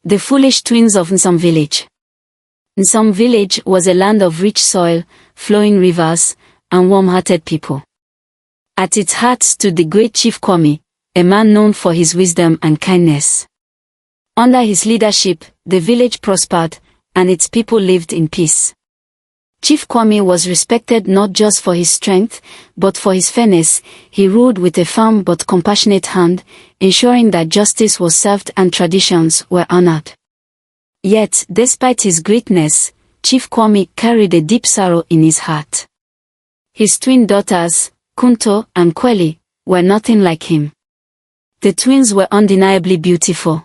The foolish twins of Nsam village. Nsam village was a land of rich soil, flowing rivers, and warm-hearted people. At its heart stood the great Chief Kwame, a man known for his wisdom and kindness. Under his leadership, the village prospered, and its people lived in peace. Chief Kwame was respected not just for his strength, but for his fairness. He ruled with a firm but compassionate hand, ensuring that justice was served and traditions were honored. Yet, despite his greatness, Chief Kwame carried a deep sorrow in his heart. His twin daughters, Kunto and Kweli, were nothing like him. The twins were undeniably beautiful.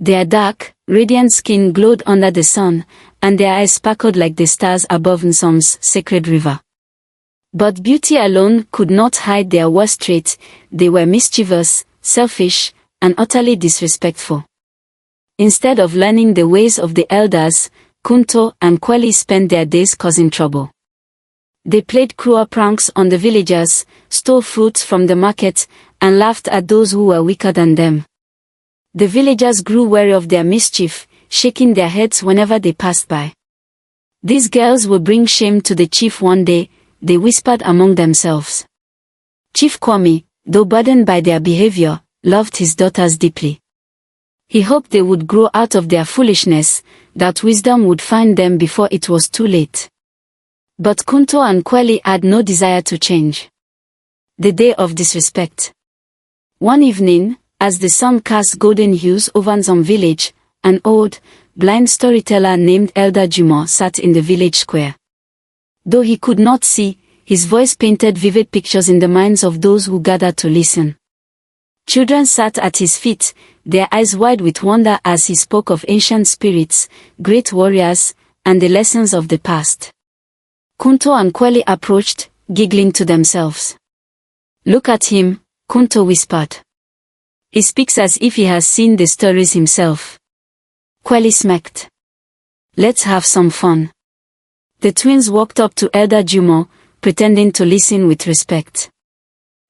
Their dark, radiant skin glowed under the sun, and their eyes sparkled like the stars above Nsam's sacred river. But beauty alone could not hide their worst trait. They were mischievous, selfish, and utterly disrespectful. Instead of learning the ways of the elders, Kunto and Kweli spent their days causing trouble. They played cruel pranks on the villagers, stole fruits from the market, and laughed at those who were weaker than them. The villagers grew wary of their mischief, shaking their heads whenever they passed by. These girls will bring shame to the chief one day, they whispered among themselves. Chief Kwame, though burdened by their behavior, loved his daughters deeply. He hoped they would grow out of their foolishness, that wisdom would find them before it was too late. But Kunto and Kweli had no desire to change. The day of disrespect. One evening, as the sun cast golden hues over Nsam village, an old, blind storyteller named Elder Jumo sat in the village square. Though he could not see, his voice painted vivid pictures in the minds of those who gathered to listen. Children sat at his feet, their eyes wide with wonder as he spoke of ancient spirits, great warriors, and the lessons of the past. Kunto and Kweli approached, giggling to themselves. "Look at him," Kunto whispered. "He speaks as if he has seen the stories himself." Kweli smirked. "Let's have some fun." The twins walked up to Elder Jumo, pretending to listen with respect.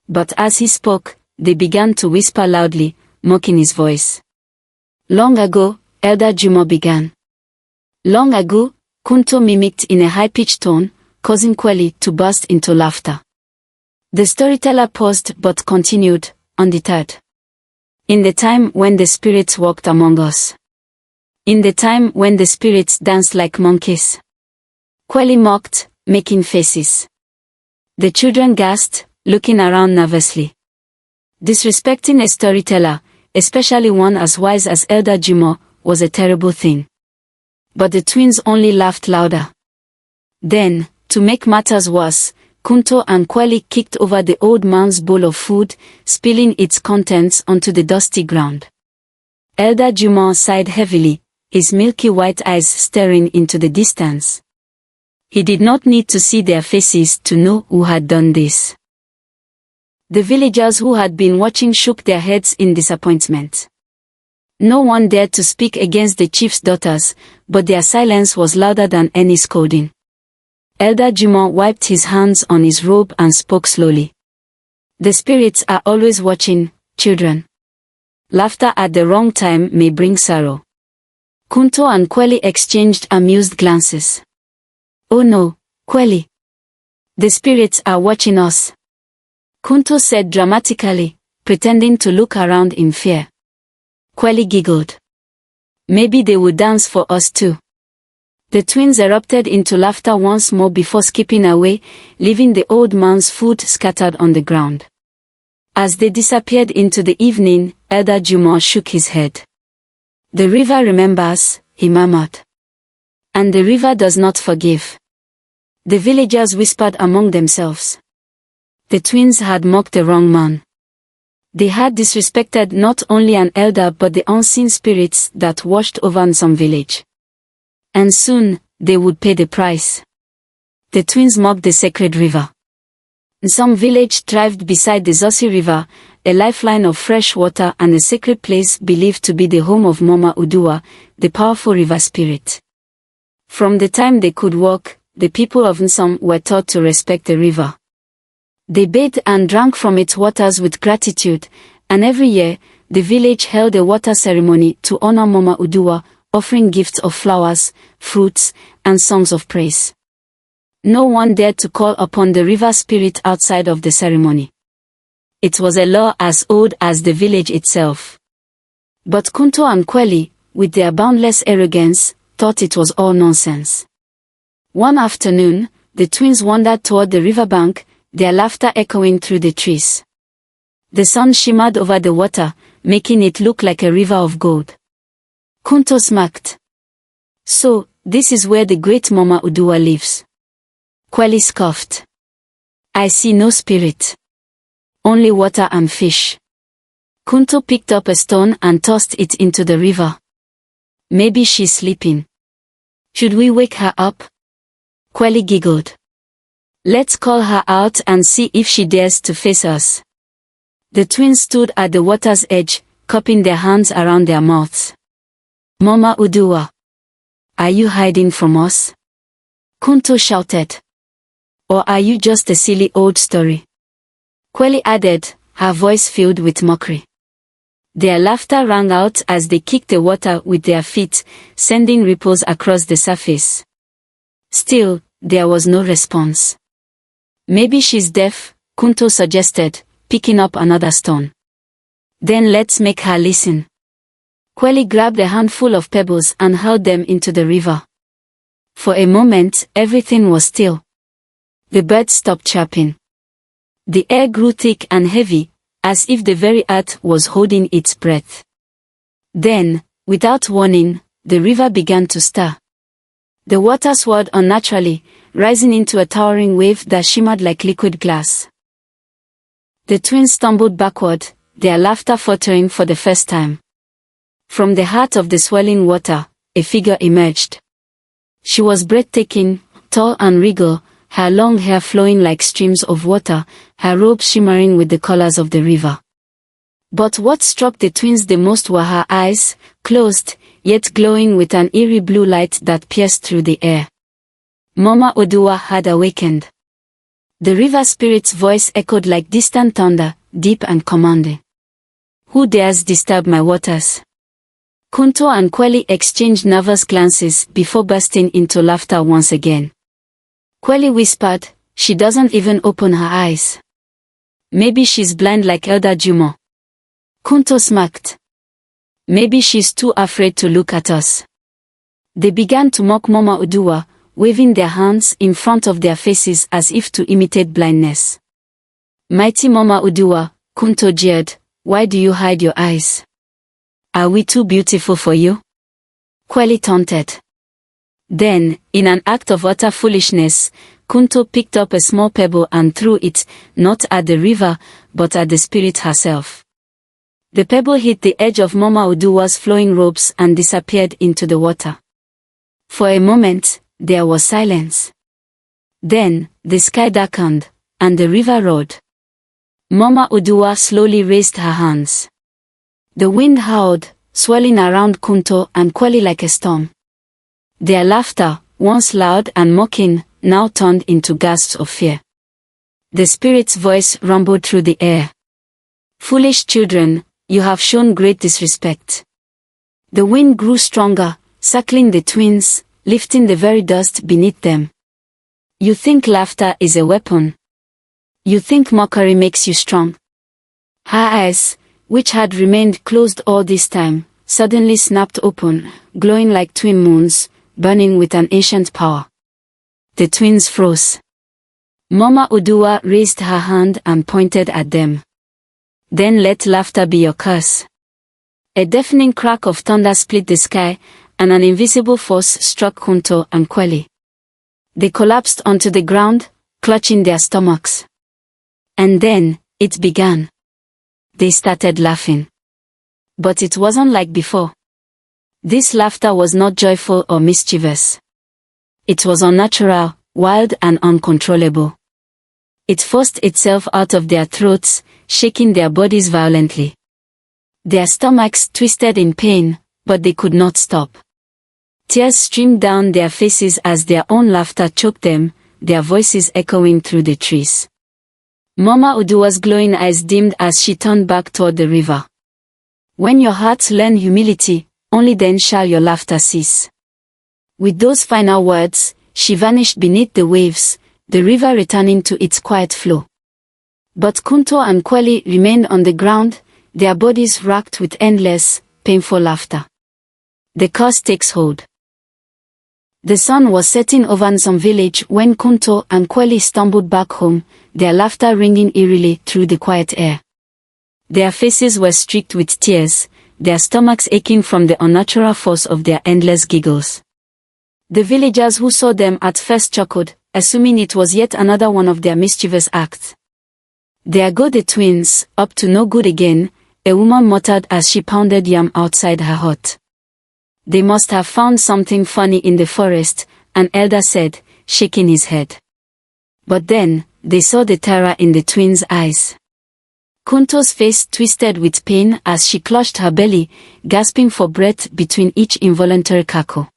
But as he spoke, they began to whisper loudly, mocking his voice. "Long ago," Elder Jumo began. "Long ago," Kunto mimicked in a high-pitched tone, causing Kweli to burst into laughter. The storyteller paused but continued, undeterred. "In the time when the spirits walked among us. In the time when the spirits danced like monkeys." Kweli mocked, making faces. The children gasped, looking around nervously. Disrespecting a storyteller, especially one as wise as Elder Jumo, was a terrible thing. But the twins only laughed louder. Then, to make matters worse, Kunto and Kweli kicked over the old man's bowl of food, spilling its contents onto the dusty ground. Elder Jumo sighed heavily, his milky white eyes staring into the distance. He did not need to see their faces to know who had done this. The villagers who had been watching shook their heads in disappointment. No one dared to speak against the chief's daughters, but their silence was louder than any scolding. Elder Jumo wiped his hands on his robe and spoke slowly. "The spirits are always watching, children. Laughter at the wrong time may bring sorrow." Kunto and Kweli exchanged amused glances. "Oh no, Kweli. The spirits are watching us," Kunto said dramatically, pretending to look around in fear. Kweli giggled. "Maybe they would dance for us too." The twins erupted into laughter once more before skipping away, leaving the old man's food scattered on the ground. As they disappeared into the evening, Elder Jumo shook his head. "The river remembers," he murmured. "And the river does not forgive." The villagers whispered among themselves. The twins had mocked the wrong man. They had disrespected not only an elder but the unseen spirits that watched over Nsam village. And soon, they would pay the price. The twins mocked the sacred river. Nsam village thrived beside the Zosi River, a lifeline of fresh water and a sacred place believed to be the home of Mama Udua, the powerful river spirit. From the time they could walk, the people of Nsam were taught to respect the river. They bathed and drank from its waters with gratitude, and every year, the village held a water ceremony to honor Mama Udua, offering gifts of flowers, fruits, and songs of praise. No one dared to call upon the river spirit outside of the ceremony. It was a law as old as the village itself. But Kunto and Kweli, with their boundless arrogance, thought it was all nonsense. One afternoon, the twins wandered toward the riverbank, their laughter echoing through the trees. The sun shimmered over the water, making it look like a river of gold. Kunto smirked. "So, this is where the great Mama Udua lives." Kweli scoffed. "I see no spirit. Only water and fish." Kunto picked up a stone and tossed it into the river. "Maybe she's sleeping. Should we wake her up?" Kweli giggled. "Let's call her out and see if she dares to face us." The twins stood at the water's edge, cupping their hands around their mouths. "Mama Udua, are you hiding from us?" Kunto shouted. "Or are you just a silly old story?" Kweli added, her voice filled with mockery. Their laughter rang out as they kicked the water with their feet, sending ripples across the surface. Still, there was no response. "Maybe she's deaf," Kunto suggested, picking up another stone. "Then let's make her listen." Kweli grabbed a handful of pebbles and hurled them into the river. For a moment, everything was still. The birds stopped chirping. The air grew thick and heavy, as if the very earth was holding its breath. Then, without warning, the river began to stir. The water swirled unnaturally, rising into a towering wave that shimmered like liquid glass. The twins stumbled backward, their laughter faltering for the first time. From the heart of the swirling water, a figure emerged. She was breathtaking, tall and regal, her long hair flowing like streams of water, her robe shimmering with the colors of the river. But what struck the twins the most were her eyes, closed, yet glowing with an eerie blue light that pierced through the air. Mama Udua had awakened. The river spirit's voice echoed like distant thunder, deep and commanding. "Who dares disturb my waters?" Kunto and Kweli exchanged nervous glances before bursting into laughter once again. Kweli whispered, "She doesn't even open her eyes. Maybe she's blind like Elder Jumo." Kunto smirked. "Maybe she's too afraid to look at us." They began to mock Mama Udua, waving their hands in front of their faces as if to imitate blindness. "Mighty Mama Udua," Kunto jeered, "why do you hide your eyes? Are we too beautiful for you?" Kweli taunted. Then, in an act of utter foolishness, Kunto picked up a small pebble and threw it, not at the river, but at the spirit herself. The pebble hit the edge of Mama Udua's flowing robes and disappeared into the water. For a moment, there was silence. Then, the sky darkened, and the river roared. Mama Udua slowly raised her hands. The wind howled, swirling around Kunto and Kweli like a storm. Their laughter, once loud and mocking, now turned into gasps of fear. The spirit's voice rumbled through the air. "Foolish children, you have shown great disrespect." The wind grew stronger, circling the twins, lifting the very dust beneath them. "You think laughter is a weapon? You think mockery makes you strong?" Her eyes, which had remained closed all this time, suddenly snapped open, glowing like twin moons, burning with an ancient power. The twins froze. Mama Udua raised her hand and pointed at them. "Then let laughter be your curse." A deafening crack of thunder split the sky, and an invisible force struck Kunto and Kweli. They collapsed onto the ground, clutching their stomachs. And then, it began. They started laughing. But it wasn't like before. This laughter was not joyful or mischievous. It was unnatural, wild and uncontrollable. It forced itself out of their throats, shaking their bodies violently. Their stomachs twisted in pain, but they could not stop. Tears streamed down their faces as their own laughter choked them, their voices echoing through the trees. Mama Udua's glowing eyes dimmed as she turned back toward the river. When your hearts learn humility, only then shall your laughter cease. With those final words, she vanished beneath the waves, the river returning to its quiet flow. But Kunto and Kweli remained on the ground, their bodies racked with endless, painful laughter. The curse takes hold. The sun was setting over Nsam village when Kunto and Kweli stumbled back home, their laughter ringing eerily through the quiet air. Their faces were streaked with tears, their stomachs aching from the unnatural force of their endless giggles. The villagers who saw them at first chuckled, assuming it was yet another one of their mischievous acts. "There go the twins, up to no good again," a woman muttered as she pounded yam outside her hut. "They must have found something funny in the forest," an elder said, shaking his head. But then, they saw the terror in the twins' eyes. Kunto's face twisted with pain as she clutched her belly, gasping for breath between each involuntary cackle.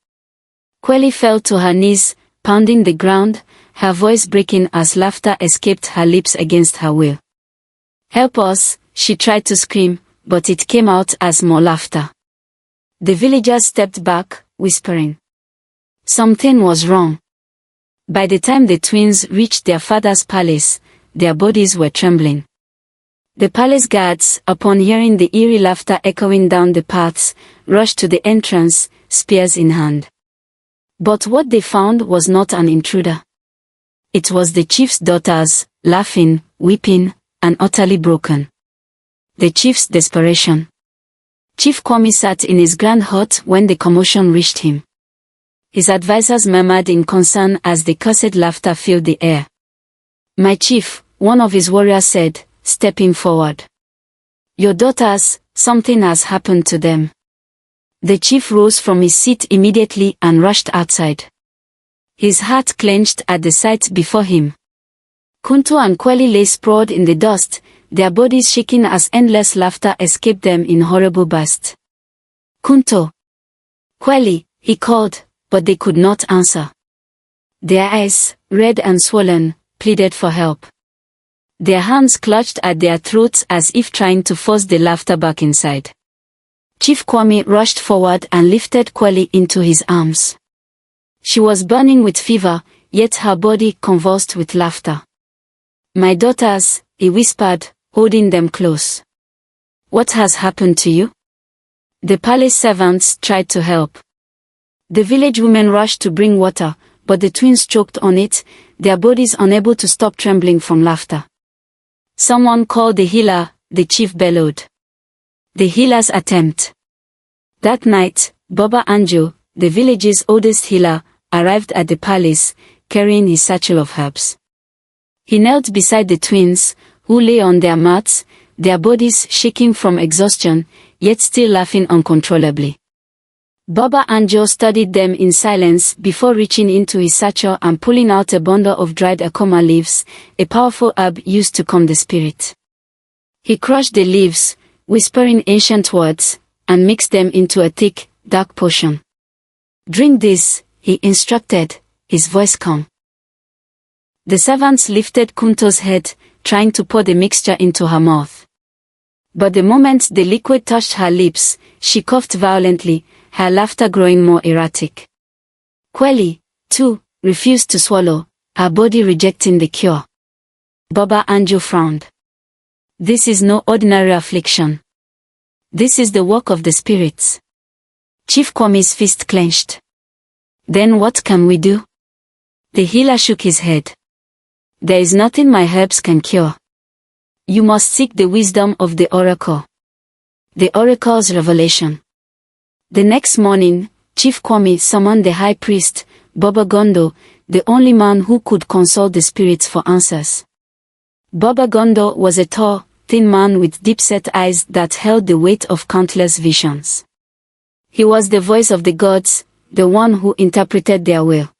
Kweli fell to her knees, pounding the ground, her voice breaking as laughter escaped her lips against her will. "Help us," she tried to scream, but it came out as more laughter. The villagers stepped back, whispering. Something was wrong. By the time the twins reached their father's palace, their bodies were trembling. The palace guards, upon hearing the eerie laughter echoing down the paths, rushed to the entrance, spears in hand. But what they found was not an intruder. It was the chief's daughters, laughing, weeping, and utterly broken. The chief's desperation. Chief Kwame sat in his grand hut when the commotion reached him. His advisors murmured in concern as the cursed laughter filled the air. "My chief," one of his warriors said, stepping forward. "Your daughters, something has happened to them." The chief rose from his seat immediately and rushed outside. His heart clenched at the sight before him. Kunto and Kweli lay sprawled in the dust, their bodies shaking as endless laughter escaped them in horrible bursts. "Kunto! Kweli!" he called, but they could not answer. Their eyes, red and swollen, pleaded for help. Their hands clutched at their throats as if trying to force the laughter back inside. Chief Kwame rushed forward and lifted Kweli into his arms. She was burning with fever, yet her body convulsed with laughter. "My daughters," he whispered, holding them close. "What has happened to you?" The palace servants tried to help. The village women rushed to bring water, but the twins choked on it, their bodies unable to stop trembling from laughter. "Someone called the healer," the chief bellowed. The healer's attempt. That night, Baba Anjo, the village's oldest healer, arrived at the palace, carrying his satchel of herbs. He knelt beside the twins, who lay on their mats, their bodies shaking from exhaustion, yet still laughing uncontrollably. Baba Anjo studied them in silence before reaching into his satchel and pulling out a bundle of dried akoma leaves, a powerful herb used to calm the spirit. He crushed the leaves, whispering ancient words, and mixed them into a thick, dark potion. "Drink this," he instructed, his voice calm. The servants lifted Kunto's head, trying to pour the mixture into her mouth. But the moment the liquid touched her lips, she coughed violently, her laughter growing more erratic. Kweli, too, refused to swallow, her body rejecting the cure. Baba Anjo frowned. "This is no ordinary affliction. This is the work of the spirits." Chief Kwame's fist clenched. "Then what can we do?" The healer shook his head. "There is nothing my herbs can cure. You must seek the wisdom of the oracle." The oracle's revelation. The next morning, Chief Kwame summoned the high priest, Baba Gondo, the only man who could consult the spirits for answers. Baba Gondo was a tall, thin man with deep-set eyes that held the weight of countless visions. He was the voice of the gods, the one who interpreted their will.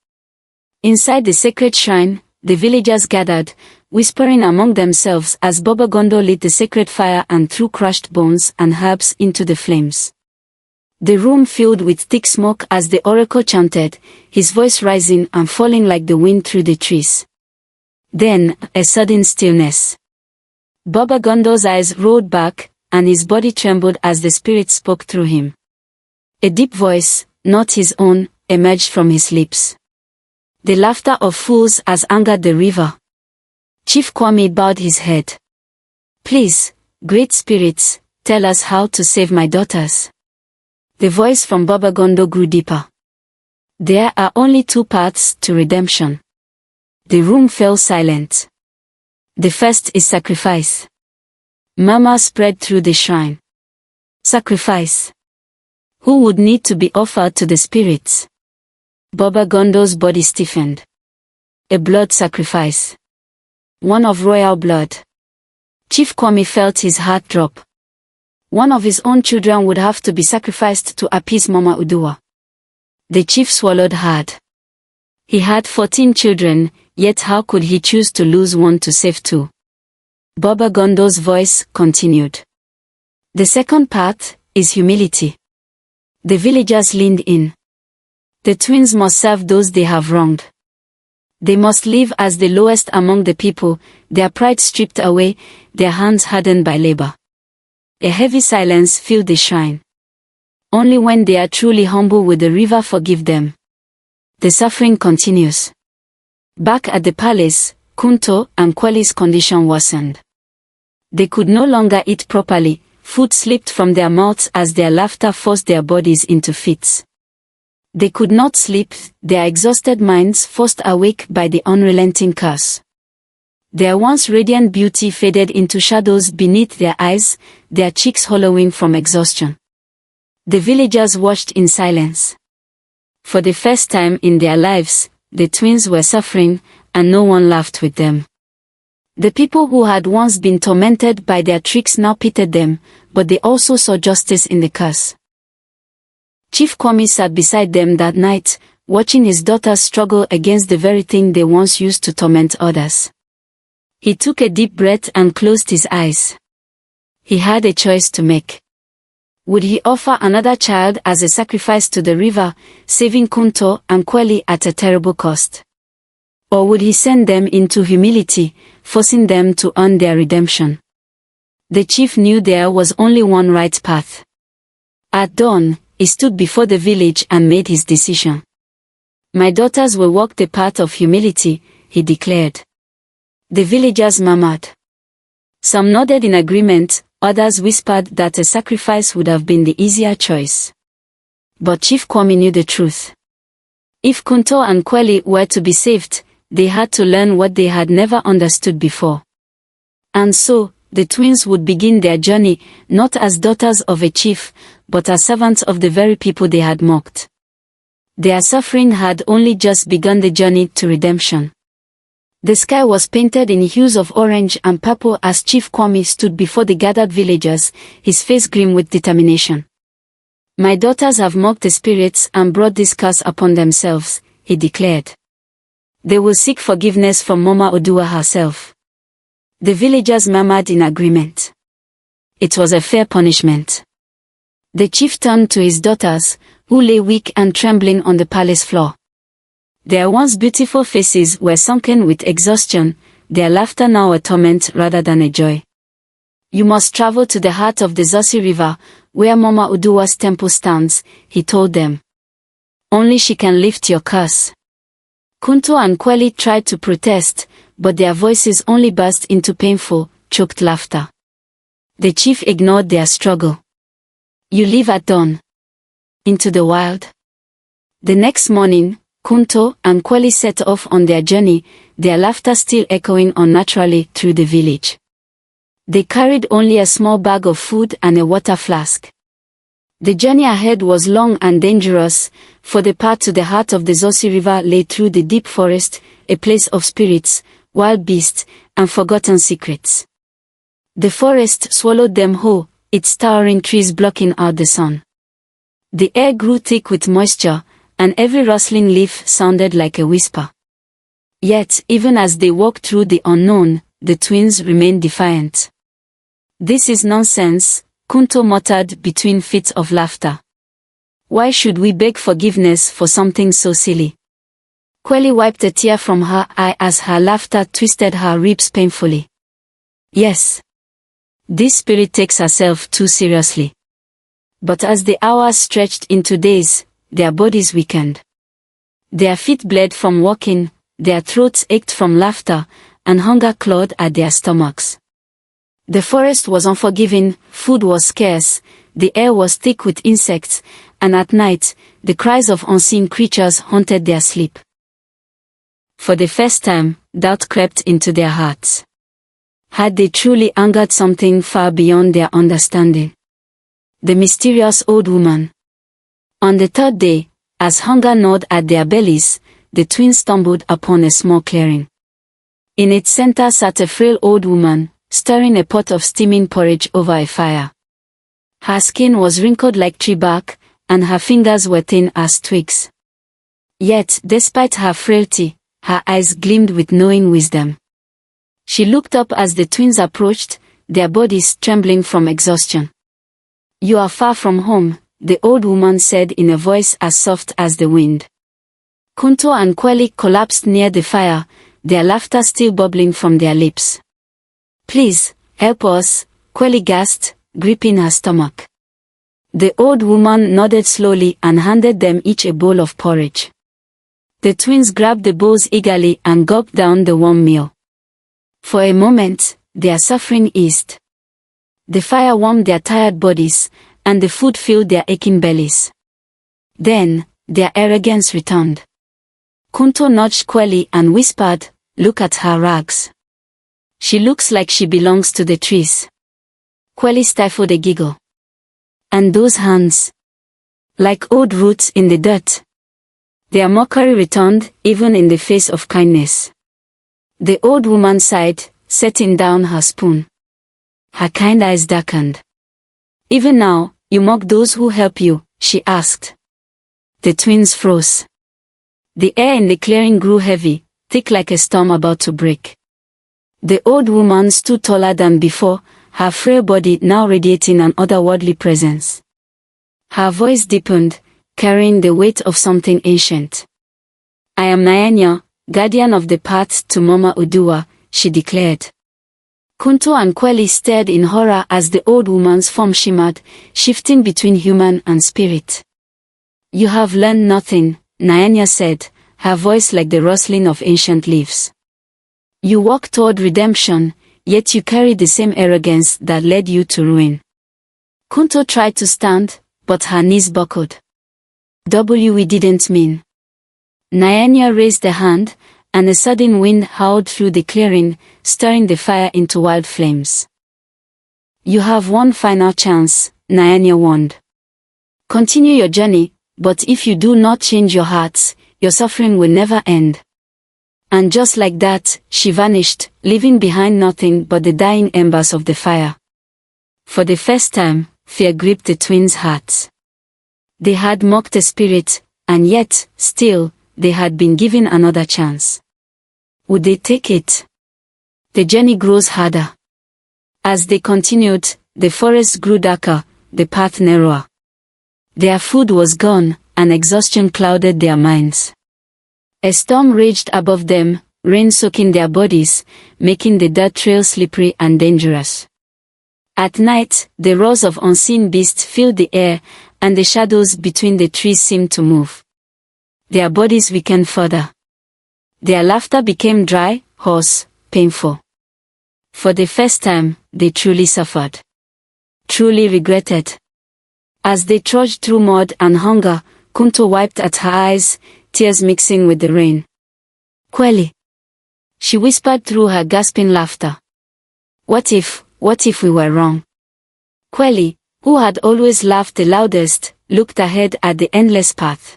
Inside the sacred shrine, the villagers gathered, whispering among themselves as Baba Gondo lit the sacred fire and threw crushed bones and herbs into the flames. The room filled with thick smoke as the oracle chanted, his voice rising and falling like the wind through the trees. Then, a sudden stillness. Baba Gondo's eyes rolled back, and his body trembled as the spirit spoke through him. A deep voice, not his own, emerged from his lips. The laughter of fools has angered the river. Chief Kwame bowed his head. Please, great spirits, tell us how to save my daughters. The voice from Baba Gondo grew deeper. There are only two paths to redemption. The room fell silent. The first is sacrifice. Murmur spread through the shrine. Sacrifice. Who would need to be offered to the spirits? Baba Gondo's body stiffened. A blood sacrifice. One of royal blood. Chief Kwame felt his heart drop. One of his own children would have to be sacrificed to appease Mama Udua. The chief swallowed hard. He had 14 children, yet how could he choose to lose one to save two? Baba Gondo's voice continued. The second part is humility. The villagers leaned in. The twins must serve those they have wronged. They must live as the lowest among the people, their pride stripped away, their hands hardened by labor. A heavy silence filled the shrine. Only when they are truly humble will the river forgive them. The suffering continues. Back at the palace, Kunto and Kweli's condition worsened. They could no longer eat properly, food slipped from their mouths as their laughter forced their bodies into fits. They could not sleep, their exhausted minds forced awake by the unrelenting curse. Their once radiant beauty faded into shadows beneath their eyes, their cheeks hollowing from exhaustion. The villagers watched in silence. For the first time in their lives, the twins were suffering, and no one laughed with them. The people who had once been tormented by their tricks now pitied them, but they also saw justice in the curse. Chief Kwame sat beside them that night, watching his daughters struggle against the very thing they once used to torment others. He took a deep breath and closed his eyes. He had a choice to make. Would he offer another child as a sacrifice to the river, saving Kunto and Kweli at a terrible cost? Or would he send them into humility, forcing them to earn their redemption? The chief knew there was only one right path. At dawn, he stood before the village and made his decision. My daughters will walk the path of humility, he declared. The villagers murmured. Some nodded in agreement, others whispered that a sacrifice would have been the easier choice. But Chief Kwame knew the truth. If Kunto and Kweli were to be saved, they had to learn what they had never understood before. And so, the twins would begin their journey, not as daughters of a chief, but as servants of the very people they had mocked. Their suffering had only just begun the journey to redemption. The sky was painted in hues of orange and purple as Chief Kwame stood before the gathered villagers, his face grim with determination. My daughters have mocked the spirits and brought this curse upon themselves, he declared. They will seek forgiveness from Mama Odua herself. The villagers murmured in agreement. It was a fair punishment. The chief turned to his daughters, who lay weak and trembling on the palace floor. Their once beautiful faces were sunken with exhaustion, their laughter now a torment rather than a joy. You must travel to the heart of the Zosi River, where Mama Udua's temple stands, he told them. Only she can lift your curse. Kunto and Kweli tried to protest, but their voices only burst into painful, choked laughter. The chief ignored their struggle. You leave at dawn. Into the wild. The next morning, Kunto and Kweli set off on their journey, their laughter still echoing unnaturally through the village. They carried only a small bag of food and a water flask. The journey ahead was long and dangerous, for the path to the heart of the Zosi River lay through the deep forest, a place of spirits, wild beasts, and forgotten secrets. The forest swallowed them whole, its towering trees blocking out the sun. The air grew thick with moisture, and every rustling leaf sounded like a whisper. Yet, even as they walked through the unknown, the twins remained defiant. This is nonsense, Kunto muttered between fits of laughter. Why should we beg forgiveness for something so silly? Kweli wiped a tear from her eye as her laughter twisted her ribs painfully. Yes. This spirit takes herself too seriously. But as the hours stretched into days, their bodies weakened. Their feet bled from walking, their throats ached from laughter, and hunger clawed at their stomachs. The forest was unforgiving, food was scarce, the air was thick with insects, and at night, the cries of unseen creatures haunted their sleep. For the first time, doubt crept into their hearts. Had they truly angered something far beyond their understanding? The mysterious old woman. On the third day, as hunger gnawed at their bellies, the twins stumbled upon a small clearing. In its center sat a frail old woman, stirring a pot of steaming porridge over a fire. Her skin was wrinkled like tree bark, and her fingers were thin as twigs. Yet, despite her frailty, her eyes gleamed with knowing wisdom. She looked up as the twins approached, their bodies trembling from exhaustion. "You are far from home," the old woman said in a voice as soft as the wind. Kunto and Kweli collapsed near the fire, their laughter still bubbling from their lips. "Please, help us," Kweli gasped, gripping her stomach. The old woman nodded slowly and handed them each a bowl of porridge. The twins grabbed the bowls eagerly and gulped down the warm meal. For a moment, their suffering eased. The fire warmed their tired bodies, and the food filled their aching bellies. Then, their arrogance returned. Kunto nudged Kweli and whispered, "Look at her rags. She looks like she belongs to the trees." Kweli stifled a giggle. "And those hands? Like old roots in the dirt." Their mockery returned, even in the face of kindness. The old woman sighed, setting down her spoon. Her kind eyes darkened. "Even now, you mock those who help you?" she asked. The twins froze. The air in the clearing grew heavy, thick like a storm about to break. The old woman stood taller than before, her frail body now radiating an otherworldly presence. Her voice deepened, carrying the weight of something ancient. "I am Nyanya, guardian of the path to Mama Udua," she declared. Kunto and Kweli stared in horror as the old woman's form shimmered, shifting between human and spirit. "You have learned nothing," Nyanya said, her voice like the rustling of ancient leaves. "You walk toward redemption, yet you carry the same arrogance that led you to ruin." Kunto tried to stand, but her knees buckled. "We didn't mean." Nyanya raised a hand, and a sudden wind howled through the clearing, stirring the fire into wild flames. "You have one final chance," Nyanya warned. "Continue your journey, but if you do not change your hearts, your suffering will never end." And just like that, she vanished, leaving behind nothing but the dying embers of the fire. For the first time, fear gripped the twins' hearts. They had mocked the spirit, and yet, still, they had been given another chance. Would they take it? The journey grows harder. As they continued, the forest grew darker, the path narrower. Their food was gone, and exhaustion clouded their minds. A storm raged above them, rain soaking their bodies, making the dirt trail slippery and dangerous. At night, the roars of unseen beasts filled the air, and the shadows between the trees seemed to move. Their bodies weakened further. Their laughter became dry, hoarse, painful. For the first time, they truly suffered. Truly regretted. As they trudged through mud and hunger, Kunto wiped at her eyes, tears mixing with the rain. "Kweli," she whispered through her gasping laughter. What if we were wrong?" Kweli, who had always laughed the loudest, looked ahead at the endless path.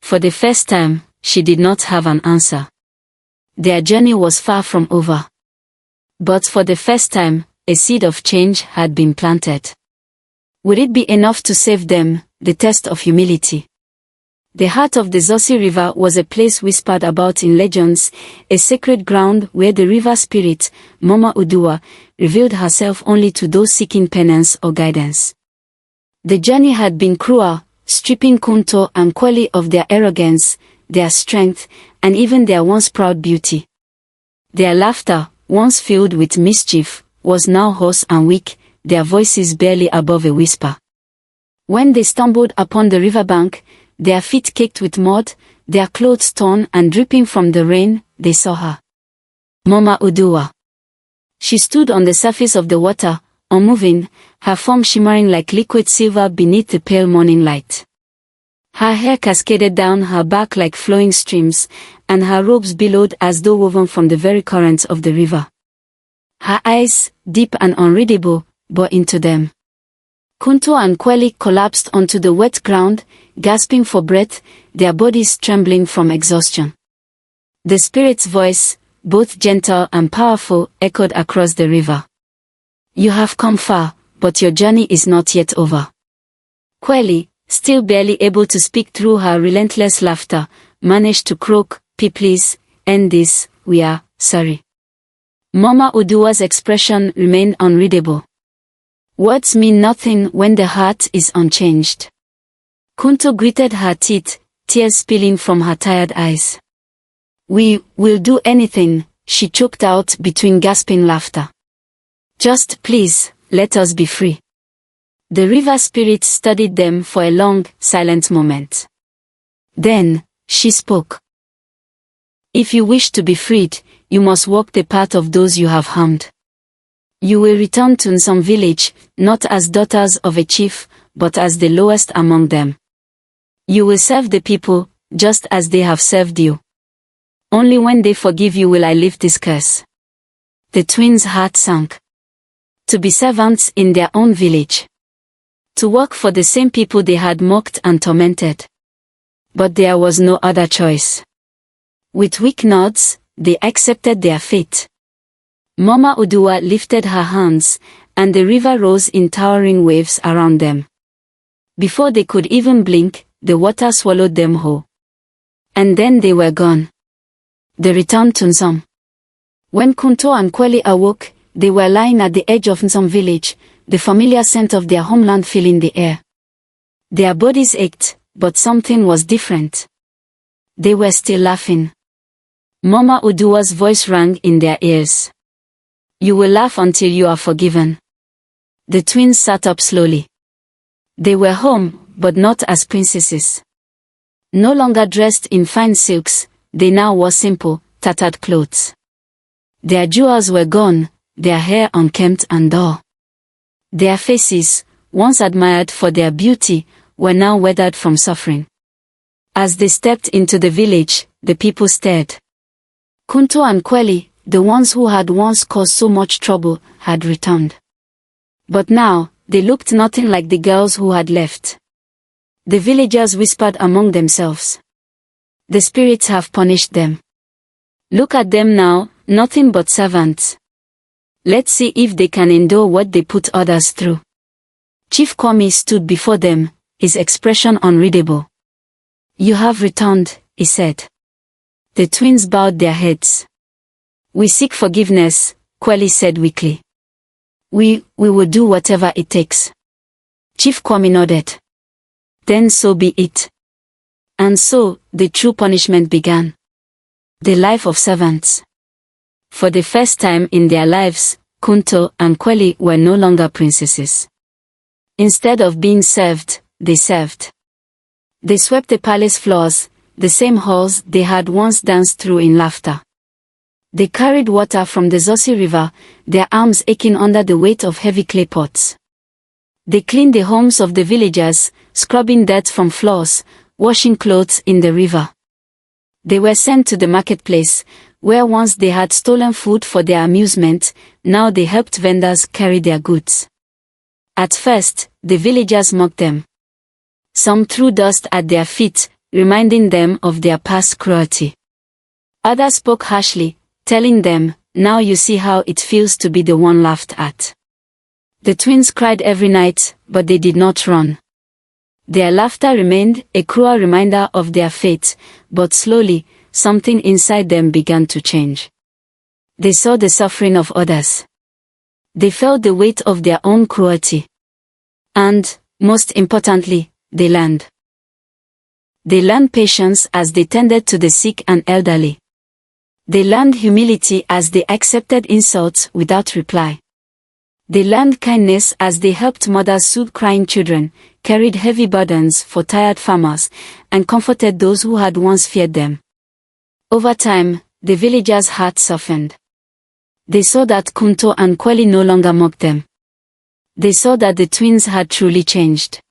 For the first time, she did not have an answer. Their journey was far from over. But for the first time, a seed of change had been planted. Would it be enough to save them? The test of humility. The heart of the Zosi River was a place whispered about in legends, a sacred ground where the river spirit, Mama Udua, revealed herself only to those seeking penance or guidance. The journey had been cruel, stripping Kunto and Kweli of their arrogance, their strength, and even their once proud beauty. Their laughter, once filled with mischief, was now hoarse and weak, their voices barely above a whisper. When they stumbled upon the riverbank, their feet caked with mud, their clothes torn and dripping from the rain, they saw her. Mama Uduwa. She stood on the surface of the water, unmoving, her form shimmering like liquid silver beneath the pale morning light. Her hair cascaded down her back like flowing streams, and her robes billowed as though woven from the very currents of the river. Her eyes, deep and unreadable, bore into them. Kunto and Kweli collapsed onto the wet ground, gasping for breath, their bodies trembling from exhaustion. The spirit's voice, both gentle and powerful, echoed across the river. You have come far, but your journey is not yet over. Kweli, still barely able to speak through her relentless laughter, managed to croak, Please, end this, we are sorry. Mama Uduwa's expression remained unreadable. Words mean nothing when the heart is unchanged. Kunto gritted her teeth, tears spilling from her tired eyes. We will do anything, she choked out between gasping laughter. Just please, let us be free. The river spirit studied them for a long, silent moment. Then, she spoke. If you wish to be freed, you must walk the path of those you have harmed. You will return to some village, not as daughters of a chief, but as the lowest among them. You will serve the people, just as they have served you. Only when they forgive you will I lift this curse. The twins' heart sank. To be servants in their own village. To work for the same people they had mocked and tormented. But there was no other choice. With weak nods, they accepted their fate. Mama Uduwa lifted her hands, and the river rose in towering waves around them. Before they could even blink, the water swallowed them whole. And then they were gone. They returned to Nsom. When Kunto and Kweli awoke, they were lying at the edge of Nsom village, the familiar scent of their homeland filling the air. Their bodies ached, but something was different. They were still laughing. Mama Uduwa's voice rang in their ears. You will laugh until you are forgiven. The twins sat up slowly. They were home, but not as princesses. No longer dressed in fine silks, they now wore simple, tattered clothes. Their jewels were gone, their hair unkempt and dull. Their faces, once admired for their beauty, were now weathered from suffering. As they stepped into the village, the people stared. Kunto and Kweli, the ones who had once caused so much trouble, had returned. But now, they looked nothing like the girls who had left. The villagers whispered among themselves. The spirits have punished them. Look at them now, nothing but servants. Let's see if they can endure what they put others through. Chief Kwame stood before them, his expression unreadable. You have returned, he said. The twins bowed their heads. We seek forgiveness, Kweli said weakly. We will do whatever it takes. Chief Kwame nodded. Then so be it. And so, the true punishment began. The life of servants. For the first time in their lives, Kunto and Kweli were no longer princesses. Instead of being served, they served. They swept the palace floors, the same halls they had once danced through in laughter. They carried water from the Zosi River, their arms aching under the weight of heavy clay pots. They cleaned the homes of the villagers, scrubbing dirt from floors, washing clothes in the river. They were sent to the marketplace, where once they had stolen food for their amusement, now they helped vendors carry their goods. At first, the villagers mocked them. Some threw dust at their feet, reminding them of their past cruelty. Others spoke harshly, telling them, now you see how it feels to be the one laughed at. The twins cried every night, but they did not run. Their laughter remained a cruel reminder of their fate, but slowly, something inside them began to change. They saw the suffering of others. They felt the weight of their own cruelty. And, most importantly, they learned. They learned patience as they tended to the sick and elderly. They learned humility as they accepted insults without reply. They learned kindness as they helped mothers soothe crying children, carried heavy burdens for tired farmers, and comforted those who had once feared them. Over time, the villagers' hearts softened. They saw that Kunto and Kweli no longer mocked them. They saw that the twins had truly changed.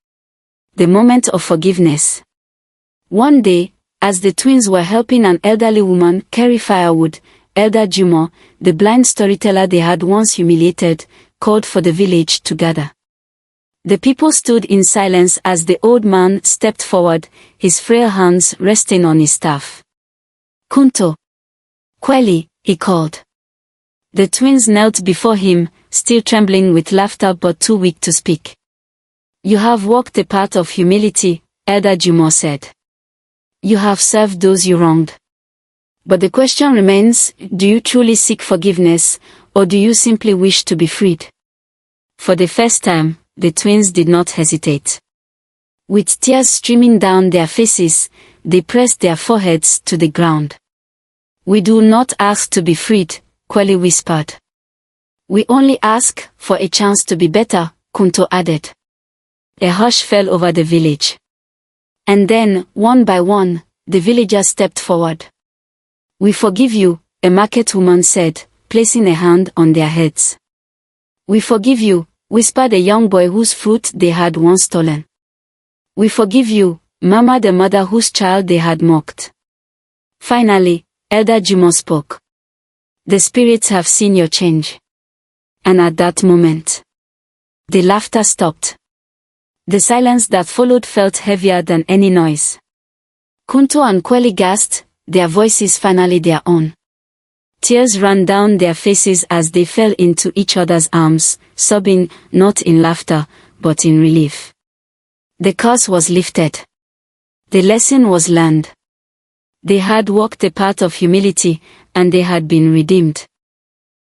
The moment of forgiveness. One day, as the twins were helping an elderly woman carry firewood, Elder Jumo, the blind storyteller they had once humiliated, called for the village to gather. The people stood in silence as the old man stepped forward, his frail hands resting on his staff. Kunto. Kweli, he called. The twins knelt before him, still trembling with laughter but too weak to speak. You have walked the path of humility, Elder Jumo said. You have served those you wronged. But the question remains, do you truly seek forgiveness, or do you simply wish to be freed? For the first time, the twins did not hesitate. With tears streaming down their faces, they pressed their foreheads to the ground. We do not ask to be freed, Kweli whispered. We only ask for a chance to be better, Kunto added. A hush fell over the village. And then, one by one, the villagers stepped forward. We forgive you, a market woman said, placing a hand on their heads. We forgive you, whispered a young boy whose fruit they had once stolen. We forgive you, murmured the mother whose child they had mocked. Finally, Elder Jumo spoke. The spirits have seen your change. And at that moment, the laughter stopped. The silence that followed felt heavier than any noise. Kunto and Kweli gasped, their voices finally their own. Tears ran down their faces as they fell into each other's arms, sobbing, not in laughter, but in relief. The curse was lifted. The lesson was learned. They had walked the path of humility, and they had been redeemed.